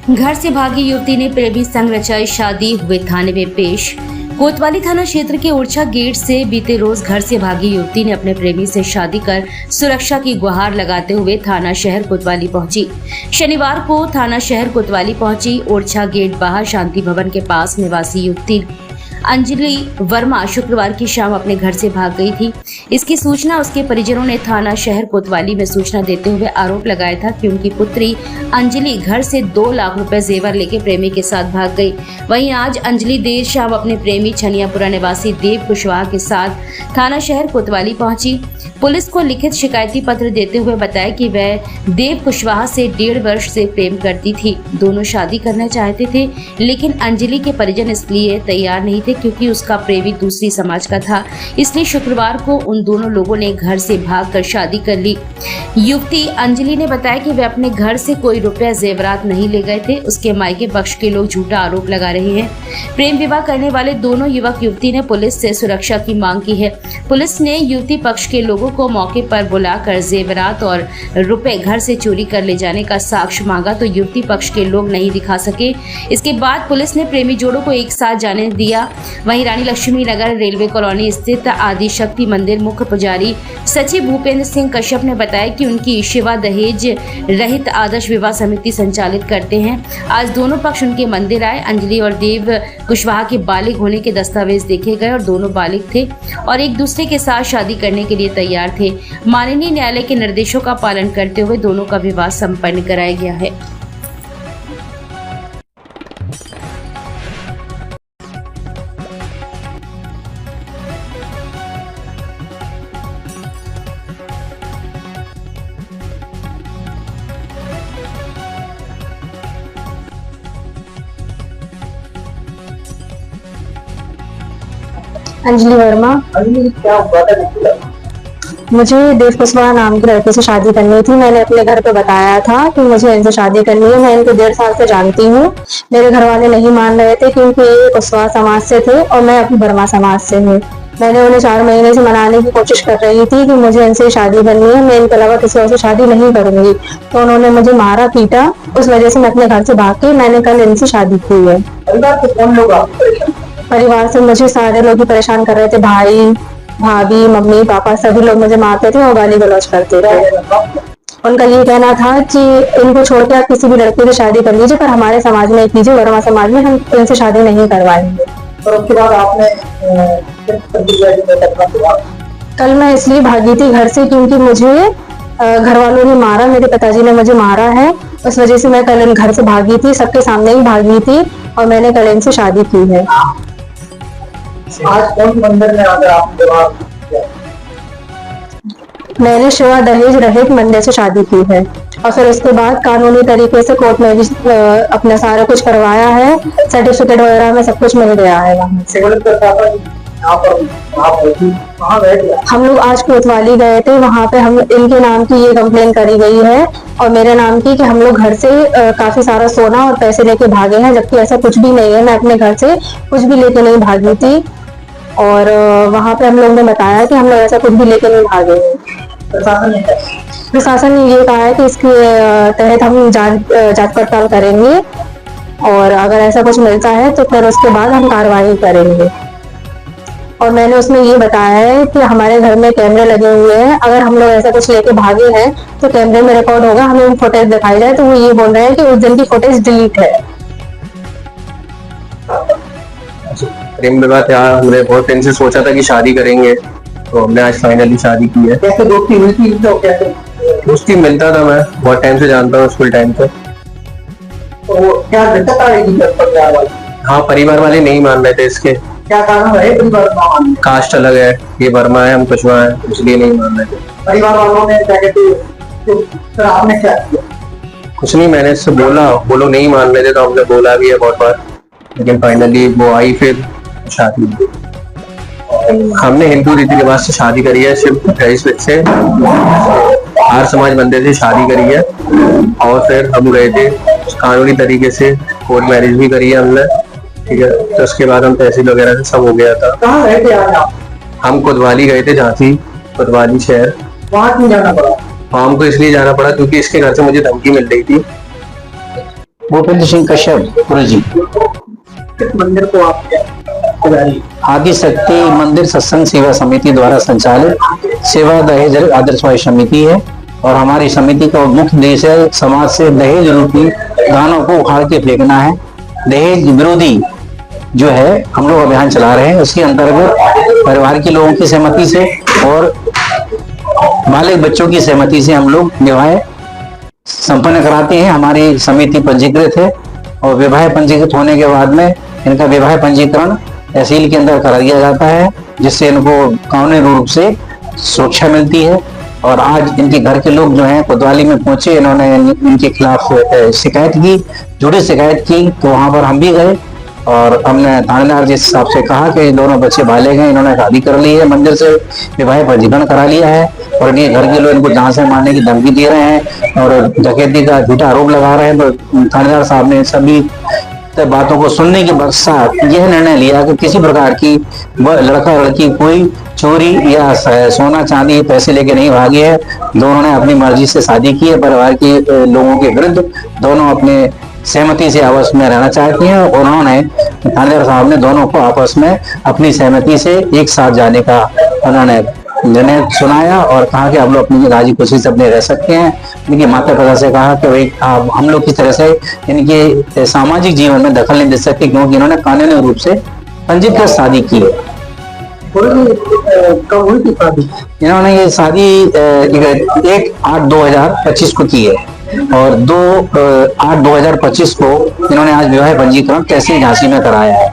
घर से भागी युवती ने प्रेमी संग रचाई शादी, हुए थाने में पेश। कोतवाली थाना क्षेत्र के ओरछा गेट से बीते रोज घर से भागी युवती ने अपने प्रेमी से शादी कर सुरक्षा की गुहार लगाते हुए थाना शहर कोतवाली पहुंची। शनिवार को थाना शहर कोतवाली पहुंची ओरछा गेट बाहर शांति भवन के पास निवासी युवती अंजलि वर्मा शुक्रवार की शाम अपने घर से भाग गई थी। इसकी सूचना उसके परिजनों ने थाना शहर कोतवाली में सूचना देते हुए आरोप लगाया था कि उनकी पुत्री अंजलि घर से 2 लाख रुपए जेवर लेके प्रेमी के साथ भाग गई। वहीं आज अंजलि देर शाम अपने प्रेमी छनियापुरा निवासी देव कुशवाहा के साथ थाना शहर कोतवाली पहुंची। पुलिस को लिखित शिकायती पत्र देते हुए बताया कि वह देव कुशवाहा से 1.5 वर्ष से प्रेम करती थी। दोनों शादी करना चाहते थे, लेकिन अंजलि के परिजन इसलिए तैयार नहीं थे क्योंकि उसका प्रेमी दूसरी समाज का था। इसलिए शुक्रवार को उन दोनों लोगों ने घर से भागकर शादी कर ली। युवती अंजलि ने बताया कि वे अपने घर से कोई रुपया जेवरात नहीं ले गए थे। उसके मायके पक्ष के लोग झूठा आरोप लगा रहे हैं। प्रेम विवाह करने वाले दोनों युवक युवती ने पुलिस से सुरक्षा की मांग की है। पुलिस ने युवती पक्ष के लोगों को मौके पर बुलाकर जेवरात और रुपए घर से चोरी कर ले जाने का साक्ष्य मांगा तो युवती पक्ष के लोग नहीं दिखा सके। इसके बाद पुलिस ने प्रेमी जोड़ों को एक साथ जाने दिया। वहीं रानी लक्ष्मी नगर रेलवे कॉलोनी स्थित आदि शक्ति मंदिर मुख्य पुजारी सचिव भूपेंद्र सिंह कश्यप ने बताया कि उनकी शिवा दहेज रहित आदर्श विवाह समिति संचालित करते हैं। आज दोनों पक्ष उनके मंदिर आए। अंजलि और देव कुशवाहा के बालिग होने के दस्तावेज देखे गए और दोनों बालिग थे और एक दूसरे के साथ शादी करने के लिए तैयार थे। माननीय न्यायालय के निर्देशों का पालन करते हुए दोनों का विवाह संपन्न कराया गया है। अंजलि वर्मा। क्या हुआ था? मुझे देव कुशवाहा नाम के लड़के से शादी करनी थी। मैंने अपने घर पे बताया था कि मुझे इनसे शादी करनी है। मैं इनको 1.5 साल से जानती हूँ। मेरे घर वाले नहीं मान रहे थे क्योंकि ये कुशवाहा समाज से थे और मैं अपनी वर्मा समाज से हूँ। मैंने उन्हें 4 महीने से मनाने की कोशिश कर रही थी कि मुझे इनसे शादी करनी है, मैं इनके अलावा किसी और से शादी नहीं करूंगी। तो उन्होंने मुझे मारा पीटा, उस वजह से मैं अपने घर से भाग के मैंने कल इनसे शादी की है। परिवार से मुझे सारे लोग ही परेशान कर रहे थे। भाई भाभी मम्मी पापा सभी लोग मुझे मारते थे और गाली गलौज करते थे। उनका ये कहना था कि इनको छोड़ के आप किसी भी लड़के से शादी कर लीजिए, पर हमारे समाज में कीजिए, वर्मा समाज में हम इनसे शादी नहीं करवाएंगे। और उसके बाद आपने कल मैं इसलिए भागी थी घर से क्योंकि मुझे घर वालों ने मारा, मेरे पिताजी ने मुझे मारा है। उस वजह से मैं कल इन घर से भागी थी, सबके सामने ही भागी थी और मैंने कल इनसे शादी की है। आज कौन मंदिर में आकर आपने मैंने शिवा दहेज रहित मंदिर से शादी की है और फिर उसके बाद कानूनी तरीके से कोर्ट में भी अपना सारा कुछ करवाया है। सर्टिफिकेट वगैरह में सब कुछ मिल गया है। हम लोग आज कोतवाली गए थे, वहाँ पे हम इनके नाम की ये कंप्लेन करी गई है और मेरे नाम की कि हम लोग घर से काफी सारा सोना और पैसे लेके भागे हैं, जबकि ऐसा कुछ भी नहीं है। मैं अपने घर से कुछ भी लेके नहीं भागी थी और वहाँ पे हम लोगों ने बताया कि हम लोग ऐसा कुछ भी लेके नहीं भागे हैं। प्रशासन ने ये कहा है कि इसके तहत हम जांच पड़ताल करेंगे और अगर ऐसा कुछ मिलता है तो फिर उसके बाद हम कार्रवाई करेंगे। और मैंने उसमें ये बताया है कि हमारे घर में कैमरे लगे हुए हैं, अगर हम लोग ऐसा कुछ लेके भागे हैं तो कैमरे में रिकॉर्ड होगा, हमें फुटेज दिखाई जाए तो वो ये बोल रहे हैं कि उस दिन की फुटेज डिलीट है। प्रेम विवाह था, हमने बहुत दिन से सोचा था कि शादी करेंगे, तो हमने आज फाइनली शादी की है। कैसे दोस्ती हुई थी? तो कैसे दोस्ती मिलता था, मैं बहुत टाइम से जानता हूँ, स्कूल टाइम से। तो क्या दिक्कत आ रही थी परिवार वाले? हाँ, परिवार वाले नहीं मान रहे थे इसके। क्या कारण है परिवार वालों? कास्ट अलग है, ये वर्मा है हम कुशवाहा है, इसलिए नहीं मान रहे थे। परिवार वालों ने क्या कहते, तो फिर आपने क्या किया? कुछ नहीं, मैंने इससे बोला, वो लोग नहीं मान रहे थे तो हमने बोला भी है बहुत बार, लेकिन फाइनली वो आई, फिर शादी। हमने हिंदू रीति रिवाज से शादी करी है, सिर्फ दहेज से आर्य समाज मंदिर से शादी करी है और फिर हम गए थे कानूनी तरीके से, कोर्ट मैरिज भी करी है हमने, ठीक है। तो उसके बाद हम तहसील वगैरह से सब हो गया था। कहाँ गए थे आज आप? हम कोतवाली गए थे, झांसी कोतवाली शहर। वहाँ क्यों जाना पड़ा? हमको इसलिए जाना पड़ा क्योंकि इसके घर से मुझे धमकी मिल रही थी। भूपेंद्र सिंह कश्यप गुरु जी। किस मंदिर को आप पुजारी? आदि शक्ति मंदिर सत्संग सेवा समिति द्वारा संचालित सेवा दहेज आदर्शवादी समिति है और हमारी समिति का मुख्य उद्देश्य है समाज से दहेज रूपी दानों को उखाड़ के फेंकना है। दहेज विरोधी जो है हम लोग अभियान चला रहे हैं, उसके अंतर्गत परिवार के लोगों की सहमति से और बालिग बच्चों की सहमति से हम लोग विवाह संपन्न कराते हैं। हमारी समिति पंजीकृत है और विवाह पंजीकृत होने के बाद में इनका विवाह पंजीकरण तहसील के अंदर करा दिया जाता है, जिससे इनको कानूनी रूप से सुरक्षा मिलती है। और आज इनके घर के लोग जो हैं कोतवाली में पहुंचे, इन्होंने इनके खिलाफ शिकायत की, झूठी शिकायत की, तो वहां पर हम भी गए और हमने थानेदार जी साहब से कहा कि दोनों बच्चे भाले गए, इन्होंने शादी कर ली है, मंदिर से विवाह पंजीकरण करा लिया है और इनके घर के लोग इनको जान से मारने की धमकी दे रहे हैं और डकैती का झूठा आरोप लगा रहे हैं। तो थानेदार साहब ने सभी बातों को सुनने के पश्चात यह निर्णय लिया कि किसी प्रकार की लड़का लड़की कोई चोरी या सोना चांदी पैसे लेके नहीं भागे है। दोनों ने अपनी मर्जी से शादी की है, परिवार के लोगों के विरुद्ध दोनों अपने सहमति से आपस में रहना चाहती हैं और उन्होंने थानेदार साहब ने दोनों को आपस में अपनी सहमति से एक साथ जाने का उन्होंने निर्णय सुनाया और कहा कि आप लोग अपनी राजी खुशी से अपने रह सकते हैं। इनके माता पिता से कहा कि भाई आप हम लोग की तरह से इनके सामाजिक जीवन में दखल नहीं दे सकते, क्योंकि इन्होंने कानूनी रूप से पंजीकृत शादी की है। कब हुई थी शादी? इन्होंने ये शादी 1/8/2025 को की है और 2/8/2025 को इन्होंने आज विवाह पंजीकरण तहसील झांसी में कराया है।